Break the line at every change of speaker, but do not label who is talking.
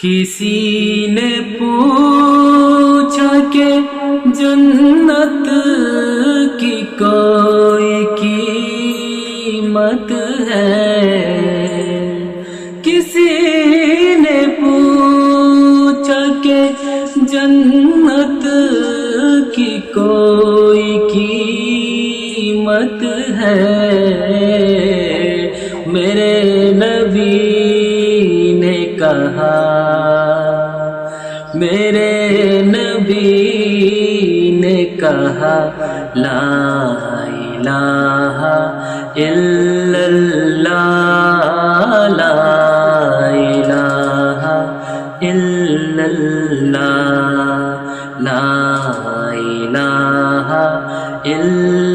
کسی نے پوچھا کہ جنت کی کوئی قیمت ہے، کسی نے پوچھا کہ جنت کی کوئی قیمت ہے، میرے نبی نے کہا، میرے نبی نے کہا لا الہ الا اللہ، لا الہ الا اللہ، لا الہ الا